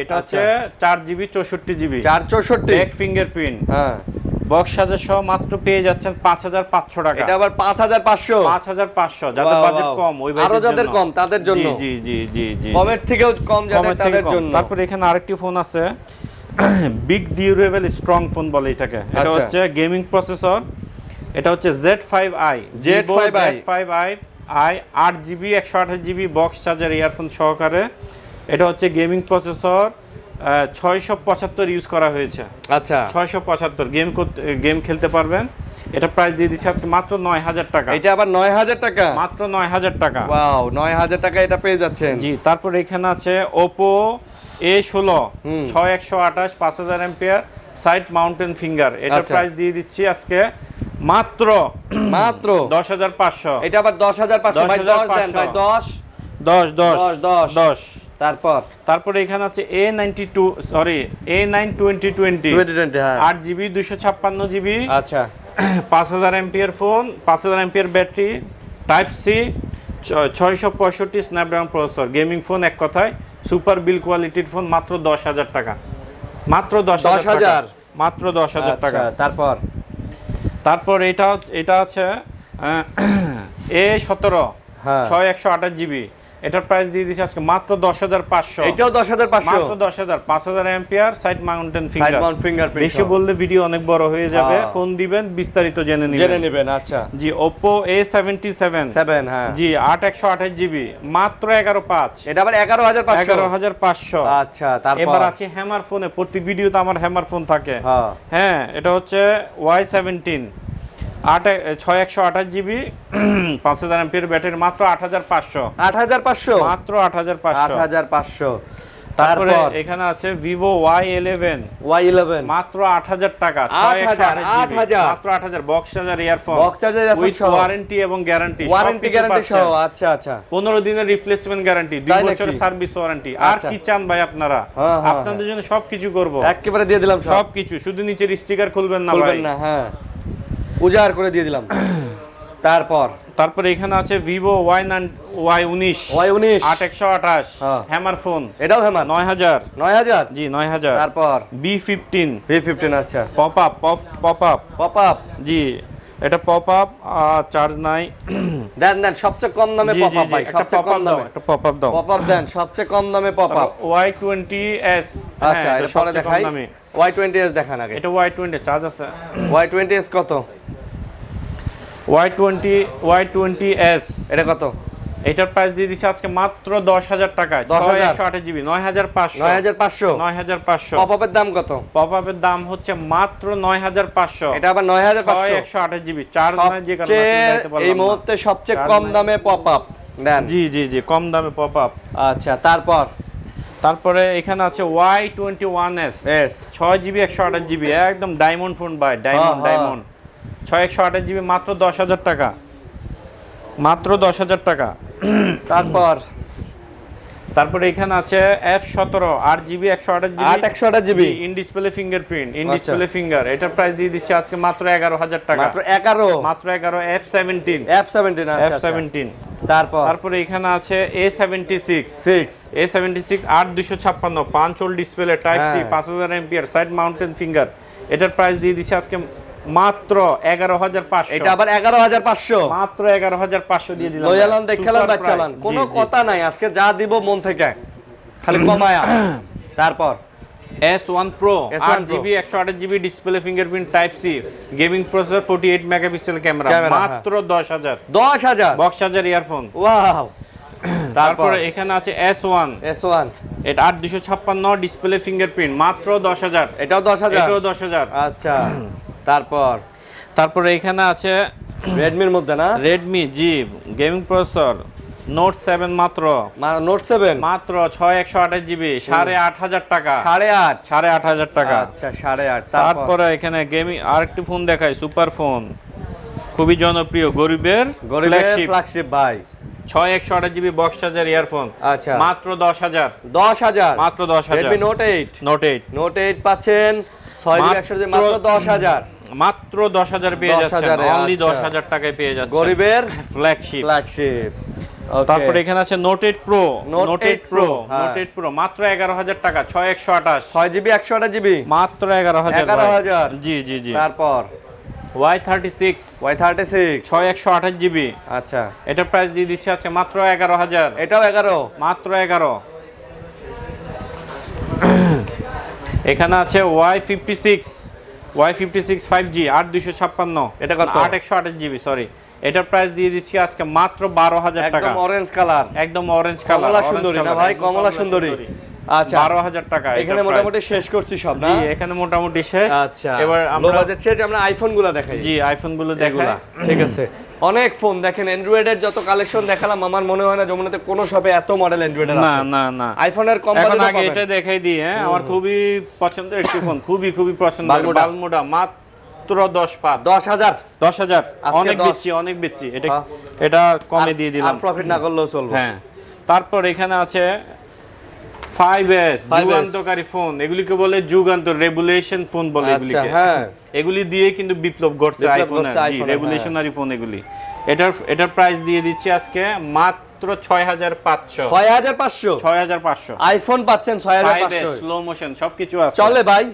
Speaker 1: এটা হচ্ছে 4 জিবি 64 জিবি,
Speaker 2: 464
Speaker 1: ব্যাক ফিঙ্গারপ্রিন্ট, হ্যাঁ, বক্স চার্জার সহ মাত্র পেয়ে যাচ্ছেন 5500 টাকা।
Speaker 2: এটা আবার 5500।
Speaker 1: যাদের বাজেট কম, ওই
Speaker 2: আরো যাদের কম তাদের জন্য,
Speaker 1: জি জি জি জি,
Speaker 2: কমের থেকেও কম যাদের তাদের জন্য।
Speaker 1: তারপর এখানে আরেকটি ফোন আছে, বিগ ডিউরেবল স্ট্রং ফোন বলে এটাকে। এটা হচ্ছে গেমিং প্রসেসর, এটা হচ্ছে Z5i 8 GB 128 GB box charger earphone সহকারে। এটা হচ্ছে গেমিং প্রসেসর, 675 ইউজ করা হয়েছে।
Speaker 2: আচ্ছা,
Speaker 1: 675 গেম খেলতে পারবেন। এটা প্রাইস দিয়ে দিচ্ছি আজকে মাত্র 9000 টাকা।
Speaker 2: এটা আবার 9000 টাকা,
Speaker 1: মাত্র 9000 টাকা।
Speaker 2: ওয়াও, 9000 টাকা এটা পেয়ে যাচ্ছেন।
Speaker 1: জি, তারপর এখানে আছে Oppo A16 6128 5000 MPR side mounted finger. এটা প্রাইস দিয়ে দিচ্ছি আজকে মাত্র 10500।
Speaker 2: এটা আবার 10500 ভাই, 10 দেন ভাই, 10। তারপর
Speaker 1: এখানে আছে A9 2020 8 জিবি 256 জিবি, আচ্ছা, 5000 ampere phone, 5000 ampere battery, type C, 665 Snapdragon processor, gaming phone, এক কথায় সুপার বিল কোয়ালিটির ফোন, মাত্র 10000 টাকা। মাত্র 10000 মাত্র 10000 টাকা। তারপর এটা আছে A17 6128 জিবি। এটার প্রাইস দিয়ে দিচ্ছি আজকে মাত্র 10500।
Speaker 2: এটাও 10500,
Speaker 1: মাত্র 10000, 5000 এম্পিয়ার সাইড মাউন্টেন ফিঙ্গার। বেশি বললে ভিডিও অনেক বড় হয়ে যাবে, ফোন দিবেন বিস্তারিত জেনে নেবেন।
Speaker 2: আচ্ছা,
Speaker 1: জি, Oppo A77
Speaker 2: হ্যাঁ,
Speaker 1: জি 8128 জিবি, মাত্র 11500।
Speaker 2: এটা আবার 11500। আচ্ছা, তারপর
Speaker 1: এবার আছে হ্যামার ফোনে, প্রতি ভিডিওতে আমার হ্যামার ফোন থাকে। হ্যাঁ, এটা হচ্ছে Y17 6128 জিবি 5000 এমপিআর ব্যাটারি, মাত্র 8500। মাত্র 8500। তারপরে এখানে আছে Vivo Y11 মাত্র 8000 টাকা, 8000 box charger earphone with warranty এবং গ্যারান্টি
Speaker 2: সহ। আচ্ছা আচ্ছা,
Speaker 1: 15 দিনের রিপ্লেসমেন্ট গ্যারান্টি, 2 বছরের সার্ভিস ওয়ারেন্টি। আর কি চান ভাই আপনারা? আপনাদের জন্য সবকিছু করব,
Speaker 2: একেবারে দিয়ে দিলাম
Speaker 1: সবকিছু, শুধু নিচের স্টিকার খুলবেন না ভাই।
Speaker 2: হ্যাঁ, উজাড় করে দিয়ে দিলাম। তারপর
Speaker 1: এখানে আছে Vivo Y19 8128 হ্যামার ফোন, এটাও হ্যামার, 9000 জি 9000।
Speaker 2: তারপর
Speaker 1: B15
Speaker 2: আচ্ছা,
Speaker 1: পপ আপ জি, এটা পপ আপ, চার্জ নাই।
Speaker 2: দেন সবচেয়ে কম দামে পপ আপ ভাই, সবচেয়ে কম দামে
Speaker 1: একটা পপ আপ দেন,
Speaker 2: সবচেয়ে কম দামে পপ আপ।
Speaker 1: Y20s,
Speaker 2: আচ্ছা, এটা পরে দেখাই। Y20s দেখান আগে।
Speaker 1: এটা Y20 চার্জ আছে।
Speaker 2: Y20s কত?
Speaker 1: Y20s
Speaker 2: এটা কত?
Speaker 1: এটার প্রাইস দিয়ে দিচ্ছি আজকে মাত্র 10000 টাকায়, 128 জিবি, 9500।
Speaker 2: পপ আপের দাম কত?
Speaker 1: পপ আপের দাম হচ্ছে মাত্র 9500।
Speaker 2: এটা আবার 9500,
Speaker 1: 128 জিবি, চার্জ নাই, যে কারণে আপনি পারলাম না।
Speaker 2: এই মুহূর্তে সবচেয়ে কম দামে পপ আপ দেন।
Speaker 1: জি জি জি, কম দামে পপ আপ।
Speaker 2: আচ্ছা,
Speaker 1: তারপরে এখানে আছে Y21s 6 জিবি 128 জিবি, একদম ডায়মন্ড ফোন ভাই, ডায়মন্ড 6128 জিবি, মাত্র 10000 টাকা, মাত্র 10000 টাকা। তারপরে এখানে আছে F17 8 GB 128 GB in display fingerprint, in display finger. এটার প্রাইস দিয়ে দিচ্ছি আজকে মাত্র 11000 টাকা, মাত্র 11 F17
Speaker 2: আচ্ছা,
Speaker 1: F17 তারপরে এখানে আছে A76 8256 5 hole display type C 5000 ampere side mounted finger. এটার প্রাইস দিয়ে দিচ্ছি আজকে মাত্র 11500।
Speaker 2: এটা আবার 11500,
Speaker 1: মাত্র 11500 দিয়ে দিলাম।
Speaker 2: লয়ালন দেখলাম বাচ্চালান, কোনো কথা নাই, আজকে যা দিব মন থেকে খালি কমায়া। তারপর
Speaker 1: S1 Pro 8GB 128GB display fingerprint type C gaming processor 48 megapixel camera মাত্র 10000 বক্স চার্জার ইয়ারফোন।
Speaker 2: ওয়াও।
Speaker 1: তারপরে এখানে আছে S1 এটা 8256 ডিসপ্লে ফিঙ্গারপ্রিন্ট মাত্র 10000।
Speaker 2: এটাও 10000।
Speaker 1: আচ্ছা।
Speaker 2: তারপরে
Speaker 1: এখানে আছে
Speaker 2: Redmi এর মধ্যে না,
Speaker 1: Redmi G gaming processor Note 7 মাত্র 6128GB 8500 টাকা। 8500 টাকা।
Speaker 2: আচ্ছা 8500।
Speaker 1: তারপরে এখানে গেমিং আরেকটি ফোন দেখাই, সুপার ফোন খুবই জনপ্রিয় গরিবের
Speaker 2: ফ্ল্যাগশিপ ভাই
Speaker 1: 6128GB বক্স চার্জার ইয়ারফোন।
Speaker 2: আচ্ছা
Speaker 1: মাত্র 10000 মাত্র 10000।
Speaker 2: Redmi Note 8 পাচ্ছেন 6GB 128GB মাত্র 10000।
Speaker 1: মাত্র 10000 পেয়ে যাচ্ছেন, অনলি 10000 টাকায় পেয়ে যাচ্ছেন
Speaker 2: গরিবের
Speaker 1: ফ্ল্যাগশিপ।
Speaker 2: তারপরে
Speaker 1: এখানে আছে Note 8 Pro মাত্র 11000 টাকা 6128
Speaker 2: 6GB 128GB
Speaker 1: মাত্র 11000। জি জি জি।
Speaker 2: তারপর
Speaker 1: Y36 6128GB।
Speaker 2: আচ্ছা
Speaker 1: এটার প্রাইস দিয়ে দিচ্ছি আছে মাত্র 11000।
Speaker 2: এটাও 11
Speaker 1: মাত্র 11। এখানে আছে Y56 5G 8256
Speaker 2: এটা কত?
Speaker 1: 8128GB sorry. এটার প্রাইস দিয়ে দিচ্ছি আজকে মাত্র 12000 টাকা।
Speaker 2: একদম অরেঞ্জ কালার,
Speaker 1: কমলা
Speaker 2: সুন্দরী না ভাই, কমলা সুন্দরী। আচ্ছা
Speaker 1: 12000 টাকা।
Speaker 2: এখানে মোটামুটি শেষ করছি সব না?
Speaker 1: জি এখানে মোটামুটি শেষ।
Speaker 2: আচ্ছা
Speaker 1: এবার আমরা
Speaker 2: লো বাজেট সেট আমরা আইফোনগুলো দেখাই।
Speaker 1: জি আইফোনগুলো দেখাই।
Speaker 2: ঠিক আছে, অনেক ফোন দেখেন, অ্যান্ড্রয়েডের যত কালেকশন দেখালাম আমার মনে হয় না যমুনাতে কোনো শপে এত মডেল অ্যান্ড্রয়েডের আছে।
Speaker 1: না
Speaker 2: আইফোনের কম
Speaker 1: এখন
Speaker 2: বাজেটে
Speaker 1: আগে এটা দেখাই দিই। হ্যাঁ আমার খুবই পছন্দের একটি ফোন, খুবই পছন্দের বালমুডা মাত্র 10000 অনেক বেচছি এটা কমে দিয়ে দিলাম,
Speaker 2: প্রফিট না করলেও চলবে।
Speaker 1: হ্যাঁ তারপর এখানে আছে 5S যুগান্তকারী ফোন, এগুলিকে বলে যুগান্তর রেভলিউশন ফোন বলে এগুলিকে।
Speaker 2: হ্যাঁ
Speaker 1: এগুলি দিয়ে কিন্তু বিপ্লব ঘটছে আইফোনের। জি রেভলিউশনারি ফোন এগুলি। এটার প্রাইস দিয়ে দিচ্ছি আজকে মাত্র 6500
Speaker 2: আইফোন পাচ্ছেন 6500।
Speaker 1: স্লো মোশন সবকিছু আছে,
Speaker 2: চলে ভাই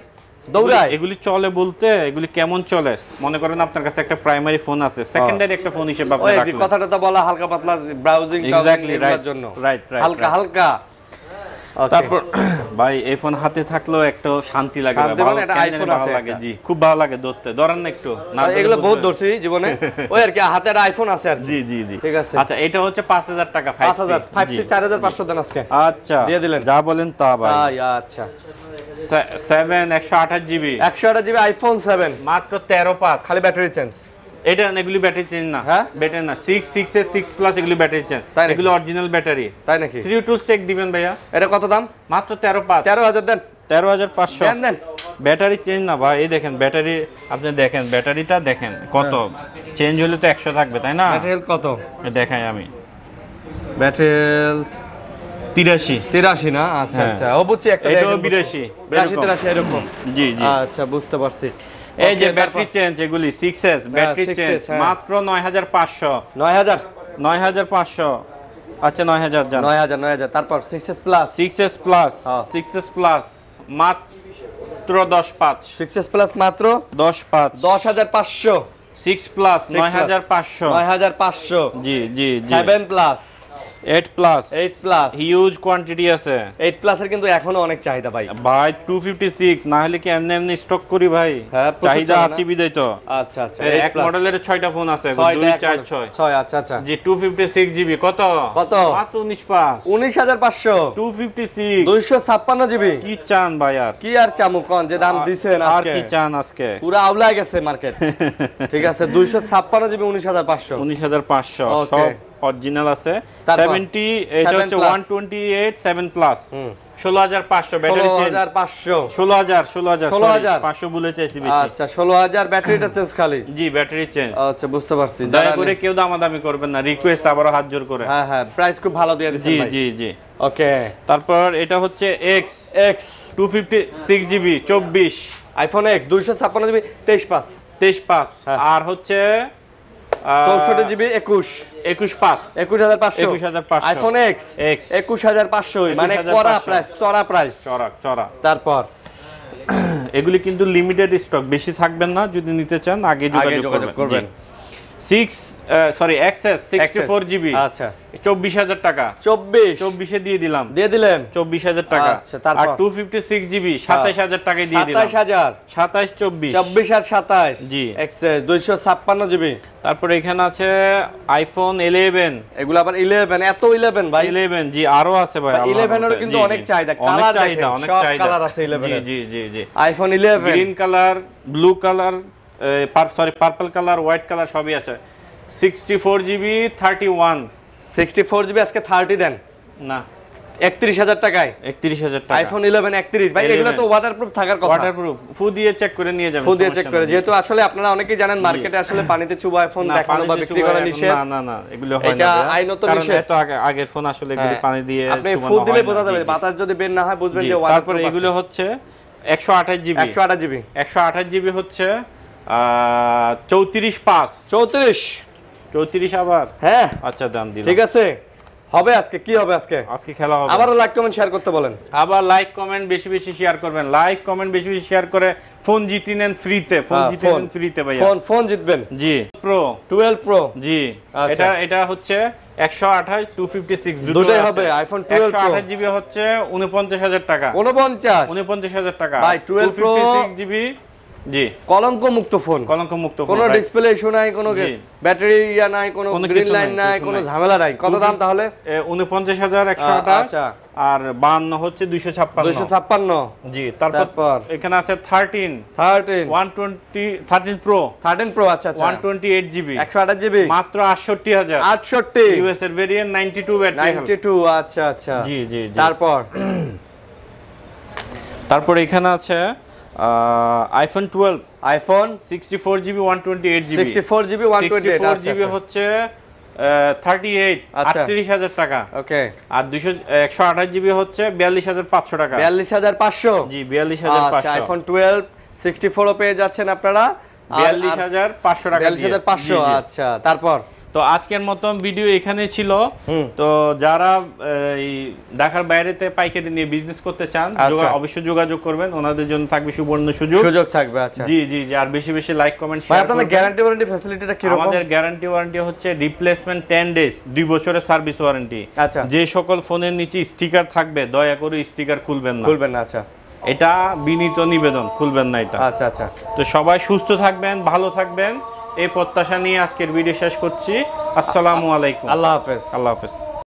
Speaker 2: দৌড়ায়।
Speaker 1: এগুলি চলে বলতে এগুলি কেমন চলে মনে করেন আপনার কাছে একটা প্রাইমারি ফোন আছে, সেকেন্ডারি একটা ফোন হিসেবে আপনি রাখলেন।
Speaker 2: কথাটা তো বলা হালকা পাতলা ব্রাউজিং করার জন্য,
Speaker 1: রাইট
Speaker 2: হালকা।
Speaker 1: তারপর ভাই এই ফোন হাতে থাকলেও একটা শান্তি লাগে, ভালো লাগে। জি খুব ভালো লাগে ধরতে, ধরেন না একটু না?
Speaker 2: এগুলো বহুত ধরছি জীবনে, ওই আর কি হাতে আইফোন আছে আর।
Speaker 1: জি ঠিক আছে। আচ্ছা এটা হচ্ছে 5000 টাকা।
Speaker 2: 5C 4500 দেন আজকে।
Speaker 1: আচ্ছা
Speaker 2: দিয়ে দিলেন,
Speaker 1: যা বলেন তা ভাই।
Speaker 2: আচ্ছা
Speaker 1: 7 128GB
Speaker 2: আইফোন 7
Speaker 1: মাত্র 13,500।
Speaker 2: খালি ব্যাটারি চেঞ্জ।
Speaker 1: এটা এগুলি ব্যাটারি চেঞ্জ না, ব্যাটারি না। 6 প্লাস এগুলি ব্যাটারি চেঞ্জ, এগুলো অরিজিনাল ব্যাটারি।
Speaker 2: তাই নাকি?
Speaker 1: 3 টু চেক দিবেন ভাইয়া।
Speaker 2: এটা কত দাম?
Speaker 1: মাত্র 13,500।
Speaker 2: 13000 দেন।
Speaker 1: 13500
Speaker 2: দেন।
Speaker 1: ব্যাটারি চেঞ্জ না ভাই, এই দেখেন ব্যাটারি, আপনি দেখেন ব্যাটারিটা দেখেন কত চেঞ্জ হলে তো 100 থাকবে তাই না?
Speaker 2: ব্যাটারি হেলথ কত
Speaker 1: দেখাই আমি,
Speaker 2: ব্যাটারি হেলথ 83 না? আচ্ছা ও বুঝছি, একটা
Speaker 1: এটাও 82
Speaker 2: 83 এরকম।
Speaker 1: জি
Speaker 2: আচ্ছা বুঝতে পারছি।
Speaker 1: এই যে ব্যাটারি চেঞ্জ এগুলি 6S ব্যাটারি চেঞ্জ মাত্র 9500। 9500 আচ্ছা 9000 জান।
Speaker 2: 9000 তারপর 6S
Speaker 1: প্লাস মাত্র 10,500।
Speaker 2: 6S প্লাস মাত্র
Speaker 1: 10,500
Speaker 2: 10500।
Speaker 1: 6 প্লাস 9500। জি
Speaker 2: 7 প্লাস
Speaker 1: 8 প্লাস হিউজ কোয়ান্টিটি আছে।
Speaker 2: 8 প্লাসের কিন্তু এখনো অনেক চাহিদা ভাই।
Speaker 1: 256 না হলে কি এমনি স্টক করি ভাই? চাহিদা আছে বিদায় তো।
Speaker 2: আচ্ছা
Speaker 1: এক মডেলের 6টা ফোন আছে, 2 4 6।
Speaker 2: আচ্ছা
Speaker 1: জি 256GB কত মাত্র
Speaker 2: 19500।
Speaker 1: 256
Speaker 2: 256GB
Speaker 1: কি চান ভাই? আর
Speaker 2: কি আর চামু কোন যে দাম দিছেন আজকে?
Speaker 1: আর কি চান আজকে?
Speaker 2: পুরো আউলা গেছে মার্কেট। ঠিক আছে 256GB 19500
Speaker 1: সব অরিজিনাল আছে। 70 এটা হচ্ছে 128 7 প্লাস 16500 ব্যাটারি চেঞ্জ। 16500 বলে চাইছি বেশি।
Speaker 2: আচ্ছা 16000 ব্যাটারিটা চেঞ্জ খালি।
Speaker 1: জি ব্যাটারি চেঞ্জ।
Speaker 2: আচ্ছা বুঝতে পারছি।
Speaker 1: দয়া করে কেউ দামাদামি করবেন না, রিকোয়েস্ট আবারো হাত জোর করে।
Speaker 2: হ্যাঁ প্রাইস খুব ভালো দিয়ে দিয়েছেন ভাই।
Speaker 1: জি
Speaker 2: ওকে।
Speaker 1: তারপর এটা হচ্ছে X 256GB 24
Speaker 2: iPhone X 256GB 23.5
Speaker 1: আর হচ্ছে
Speaker 2: 64GB 21
Speaker 1: 21.5
Speaker 2: 21500 আইফোন এক্স 21500 মানে চড়া প্রাইস
Speaker 1: চড়া।
Speaker 2: তারপর
Speaker 1: এগুলি কিন্তু লিমিটেড স্টক, বেশি থাকবেন না, যদি নিতে চান আগে যোগাযোগ করবেন। এক্সএস 64GB
Speaker 2: আচ্ছা
Speaker 1: 24000 টাকা, 24 এ দিয়ে দিলাম, 24000 টাকা। আর 256GB 27000 টাকায় দিয়ে দিলাম,
Speaker 2: 27000
Speaker 1: 27 24
Speaker 2: 24 আর 27
Speaker 1: জি।
Speaker 2: XS 256GB।
Speaker 1: তারপরে এখানে আছে আইফোন 11,
Speaker 2: এগুলো আবার 11, এত 11 ভাই,
Speaker 1: 11 জি, আরো আছে ভাই,
Speaker 2: 11 এর কিন্তু অনেক চাহিদা, কালার চাহিদা, অনেক চাহিদা, কালার আছে 11
Speaker 1: জি জি জি।
Speaker 2: IPhone 11
Speaker 1: green colour, blue colour, purple colour, white colour সবই আছে। 64GB 31,
Speaker 2: 64GB আজকে 30 দেন
Speaker 1: না
Speaker 2: 31000 টাকায়,
Speaker 1: 31000 টাকা
Speaker 2: আইফোন 11 31 ভাই। এগুলো তো ওয়াটারপ্রুফ থাকার কথা,
Speaker 1: ওয়াটারপ্রুফ, ফু দিয়ে চেক করে নিয়ে যাবেন,
Speaker 2: ফু দিয়ে চেক করে, যেহেতু আসলে আপনারা অনেকেই জানেন মার্কেটে আসলে পানিতে চুবা আইফোন দেখানো বা বিক্রি করা নিষেধ।
Speaker 1: না এগুলো হয় না,
Speaker 2: এটা আইনত নিষেধ,
Speaker 1: কারণ এত আগের ফোন আসলে এগুলো পানি দিয়ে
Speaker 2: আপনি ফু দিলে বোঝা যাবে, বাতাস যদি বের না হয় বুঝবেন যে ওয়াটারপ্রুফ।
Speaker 1: তারপর এগুলো হচ্ছে 128GB 128GB হচ্ছে 34 আবার,
Speaker 2: হ্যাঁ
Speaker 1: আচ্ছা দাম দিলাম,
Speaker 2: ঠিক আছে। হবে আজকে, কি হবে আজকে
Speaker 1: খেলা হবে।
Speaker 2: আবারও লাইক কমেন্ট শেয়ার করতে বলেন,
Speaker 1: আবার লাইক কমেন্ট বেশি বেশি শেয়ার করবেন, লাইক কমেন্ট বেশি বেশি শেয়ার করে ফোন জিতে নেন ফ্রিতে, ভাইয়া
Speaker 2: ফোন জিতবেন।
Speaker 1: জি, প্রো
Speaker 2: 12 প্রো
Speaker 1: জি, এটা হচ্ছে 128 256
Speaker 2: দুটোই হবে। আইফোন 12 প্রো
Speaker 1: 128GB হচ্ছে 49000 টাকা,
Speaker 2: 49000
Speaker 1: টাকা
Speaker 2: ভাই। 12 প্রো
Speaker 1: 256GB জি,
Speaker 2: কলঙ্ক মুক্ত ফোন, কোনো ডিসপ্লে ইস্যু নাই, কোনো ব্যাটারি নাই, কোনো গ্রিন লাইন নাই, কোনো ঝামেলা নাই। কত দাম তাহলে?
Speaker 1: 49128 আর 52 হচ্ছে 256 জি। তারপর এখানে আছে 13 প্রো
Speaker 2: আচ্ছা
Speaker 1: 128GB
Speaker 2: 128GB
Speaker 1: মাত্র 68000 ইউএস এর ভেরিয়েন্ট 92 ব্যাটারি
Speaker 2: 92 আচ্ছা
Speaker 1: জি। তারপর এখানে আছে আইফোন 12 64GB 128GB হচ্ছে 38 টাকা, ওকে। আর 128GB হচ্ছে 42500 টাকা,
Speaker 2: 42500
Speaker 1: জি 42500।
Speaker 2: আইফোন 12 64 পেয়ে যাচ্ছেন আপনারা
Speaker 1: 42500 টাকা,
Speaker 2: 42500 আচ্ছা। তারপর
Speaker 1: তো আজকের মতন ভিডিও এখানে ছিল। তো যারা এই ঢাকার বাইরেতে পাইকারি নিয়ে বিজনেস করতে চান অবশ্যই যোগাযোগ করবেন, ওনাদের জন্য থাকবে সুবর্ণ সুযোগ থাকবে। আচ্ছা জি। আর বেশি বেশি লাইক কমেন্ট শেয়ার করবেন।
Speaker 2: আপনাদের গ্যারান্টি ওয়ারেন্টি ফ্যাসিলিটিটা কি রকম?
Speaker 1: আমাদের গ্যারান্টি ওয়ারেন্টি হচ্ছে রিপ্লেসমেন্ট 10 ডেজ, 2 বছরের সার্ভিস ওয়ারেন্টি।
Speaker 2: আচ্ছা,
Speaker 1: যে সকল ফোনের নিচে স্টিকার থাকবে দয়া করে স্টিকার খুলবেন না।
Speaker 2: আচ্ছা,
Speaker 1: এটা বিনীত নিবেদন, খুলবেন না এটা।
Speaker 2: আচ্ছা।
Speaker 1: তো সবাই সুস্থ থাকবেন, ভালো থাকবেন, এই প্রত্যাশা নিয়ে আজকের ভিডিও শেষ করছি। আসসালামু আলাইকুম,
Speaker 2: আল্লাহ হাফেজ।